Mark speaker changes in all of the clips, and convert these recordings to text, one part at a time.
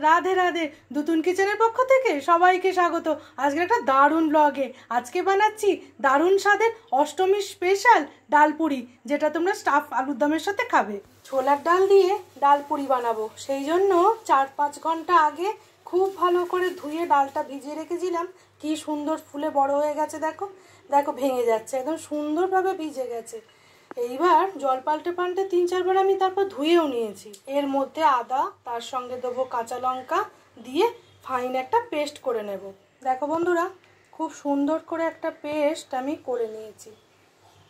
Speaker 1: রাধে রাধে। দুতুন কিচেনের পক্ষ থেকে সবাইকে স্বাগত। আজকে একটা দারুণ ব্লগে। আজকে বানাচ্ছি দারুণ স্বাদের অষ্টমী স্পেশাল ডালপুরি, যেটা তোমরা স্টাফ আলুর দমের সাথে খাবে। ছোলার ডাল দিয়ে ডালপুরি বানাবো, সেই জন্য 4-5 ঘন্টা আগে খুব ভালো করে ধুয়ে ডালটা ভিজিয়ে রেখেছিলাম। কি সুন্দর ফুলে বড় হয়ে গেছে, দেখো দেখো ভেঙে যাচ্ছে, একদম সুন্দরভাবে ভিজে গেছে। এইবার জল পাল্টে পাল্টে 3-4 বার আমি তারপর ধুয়েও নিয়েছি। এর মধ্যে আদা, তার সঙ্গে দেবো কাঁচা লঙ্কা দিয়ে ফাইন একটা পেস্ট করে নেব। দেখো বন্ধুরা, খুব সুন্দর করে একটা পেস্ট আমি করে নিয়েছি।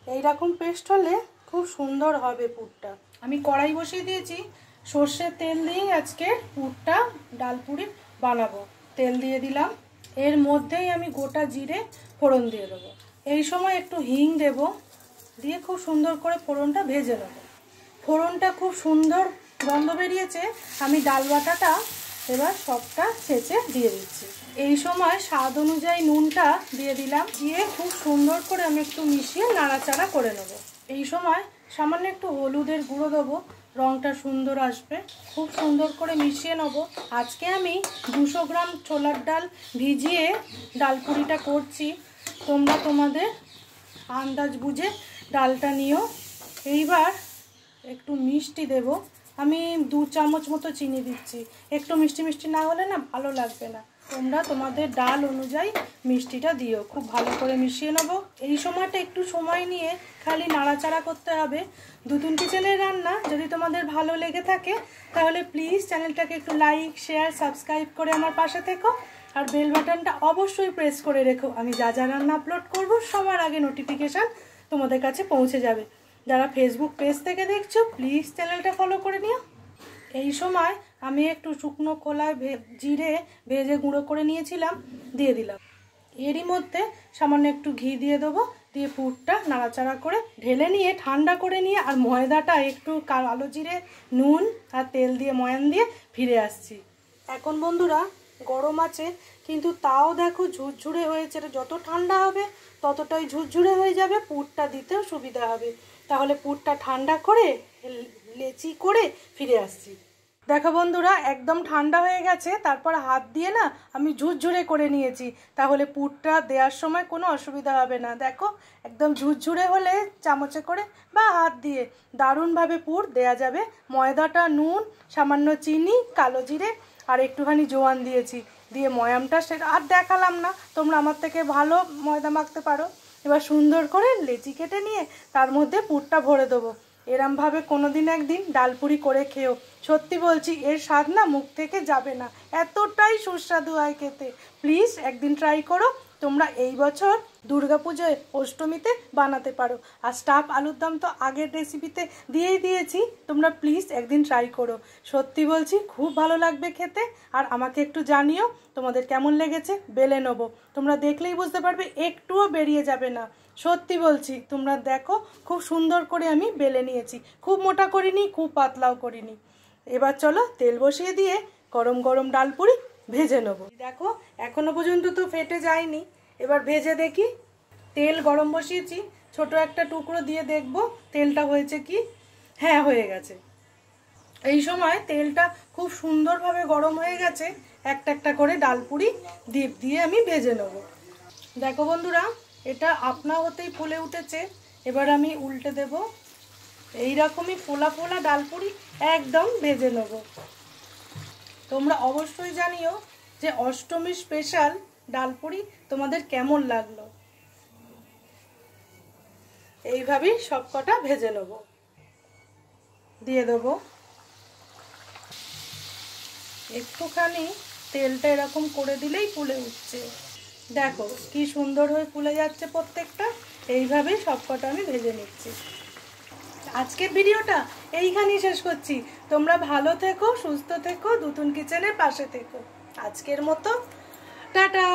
Speaker 1: এইরকম পেস্ট হলে খুব সুন্দর হবে পুরটা। আমি কড়াই বসিয়ে দিয়েছি, সর্ষের তেল দিয়ে আজকে পুরটা ডালপুরি বানাবো। তেল দিয়ে দিলাম, এর মধ্যেই আমি গোটা জিরে ফোড়ন দিয়ে দেবো। এই সময় একটু হিং দেবো, দিয়ে খুব সুন্দর করে ফোড়নটা ভেজে নেব। ফোড়নটা খুব সুন্দর গন্ধ বেরিয়েছে, আমি ডাল বাটাটা এবার সবটা ছেঁচে দিয়ে দিচ্ছি। এই সময় স্বাদ অনুযায়ী নুনটা দিয়ে দিলাম, দিয়ে খুব সুন্দর করে আমি একটু মিশিয়ে নাড়াচাড়া করে নেব। এই সময় সামান্য একটু হলুদের গুঁড়ো দেবো, রঙটা সুন্দর আসবে। খুব সুন্দর করে মিশিয়ে নেব। আজকে আমি 200 গ্রাম ছোলার ডাল ভিজিয়ে ডালপুরিটা করছি, তোমরা তোমাদের আন্দাজ বুঝে ডালটা নিও। এইবার একটু মিষ্টি দেব, আমি 2 চামচ মতো চিনি দিচ্ছি। একটু মিষ্টি মিষ্টি না হলে না ভালো লাগবে না, তোমরা তোমাদের ডাল অনুযায়ী মিষ্টিটা দিও। খুব ভালো করে মিশিয়ে নেব। এই সময়টা একটু সময় নিয়ে খালি নাড়াচাড়া করতে হবে। দুতুন কিচেনের রান্না যদি তোমাদের ভালো লেগে থাকে তাহলে প্লিজ চ্যানেলটাকে একটু লাইক, শেয়ার, সাবস্ক্রাইব করে আমার পাশে থেকো। আর বেল বাটনটা অবশ্যই প্রেস করে রেখো, আমি যা যা রান্না আপলোড করব সবার আগে নোটিফিকেশান তোমাদের কাছে পৌঁছে যাবে। যারা ফেসবুক পেজ থেকে দেখছো প্লিজ চ্যানেলটা ফলো করে নিও। এই সময় আমি একটু শুকনো খোলায় জিরে ভেজে গুঁড়ো করে নিয়েছিলাম, দিয়ে দিলাম। এরই মধ্যে সামান্য একটু ঘি দিয়ে দেবো, দিয়ে পুরটা নাড়াচাড়া করে ঢেলে নিয়ে ঠান্ডা করে নিয়ে আর ময়দাটা একটু কালো জিরে, নুন আর তেল দিয়ে ময়ান দিয়ে ফিরে আসছি। এখন বন্ধুরা গরম আছে, কিন্তু তাও দেখো ঝুরঝুরে হয়েছে। যত ঠান্ডা হবে ততটাই ঝুরঝুরে হয়ে যাবে, পুরটা দিতেও সুবিধা হবে। তাহলে পুরটা ঠান্ডা করে লেচি করে ফিরে আসছি। দেখো বন্ধুরা একদম ঠান্ডা হয়ে গেছে, তারপর হাত দিয়ে না আমি ঝুরঝুরে করে নিয়েছি, তাহলে পুরটা দেওয়ার সময় কোনো অসুবিধা হবে না। দেখো একদম ঝুরঝুরে হলে চামচে করে বা হাত দিয়ে দারুণভাবে পুর দেয়া যাবে। ময়দাটা, নুন, সামান্য চিনি, কালো জিরে আর একটুখানি জোয়ান দিয়েছি, দিয়ে ময়ামটা সেটা আর দেখালাম না, তোমরা আমার থেকে ভালো ময়দা মাখতে পারো। এবার সুন্দর করে লেচি কেটে নিয়ে তার মধ্যে পুরটা ভরে দেবো। এরমভাবে কোনোদিন একদিন ডালপুরি করে খেও, সত্যি বলছি এর স্বাদ না মুখ থেকে যাবে না, এতটাই সুস্বাদু হয় খেতে। প্লিজ একদিন ট্রাই করো। তোমরা এই বছর দুর্গাপুজোয় অষ্টমীতে বানাতে পারো। আর স্টাফ আলুর দম তো আগের রেসিপিতে দিয়েই দিয়েছি, তোমরা প্লিজ একদিন ট্রাই করো। সত্যি বলছি খুব ভালো লাগবে খেতে। আর আমাকে একটু জানিও তোমাদের কেমন লেগেছে। বেলে নেবো, তোমরা দেখলেই বুঝতে পারবে একটুও বেরিয়ে যাবে না। সত্যি বলছি, তোমরা দেখো খুব সুন্দর করে আমি বেলে নিয়েছি, খুব মোটা করিনি, খুব পাতলাও করিনি। এবার চলো তেল বসিয়ে দিয়ে গরম গরম ডালপুরি ভেজে নেবো। দেখো এখনো পর্যন্ত তো ফেটে যায়নি, এবার ভেজে দেখি। তেল গরম বসিয়েছি, ছোট একটা টুকরো দিয়ে দেখবো তেলটা হয়েছে কি। হ্যাঁ, হয়ে গেছে। এই সময় তেলটা খুব সুন্দরভাবে গরম হয়ে গেছে, একটা একটা করে ডালপুরি ডিপ দিয়ে আমি ভেজে নেব। দেখো বন্ধুরা, এটা আপনা হতেই ফুলে উঠেছে। এবার আমি উল্টে দেব। এইরকমই ফোলা ফোলা ডালপুরি একদম ভেজে নেব। তোমরা অবশ্যই জানিও যে অষ্টমী স্পেশাল ডালপুরি তোমাদের কেমন লাগলো। এইভাবেই সব কটা ভেজে নেব। দিয়ে দেবো একটুখানি তেলটা, এরকম করে দিলেই ফুলে উঠছে। দেখো কি সুন্দর হয়ে ফুলে যাচ্ছে প্রত্যেকটা। এইভাবেই সব কটা আমি ভেজে নিচ্ছি। আজকের ভিডিওটা এইখানেই শেষ করছি। তোমরা ভালো থেকো, সুস্থ থেকো, দুতুন কিচেনের পাশে থেকো। আজকের মতো টাটা।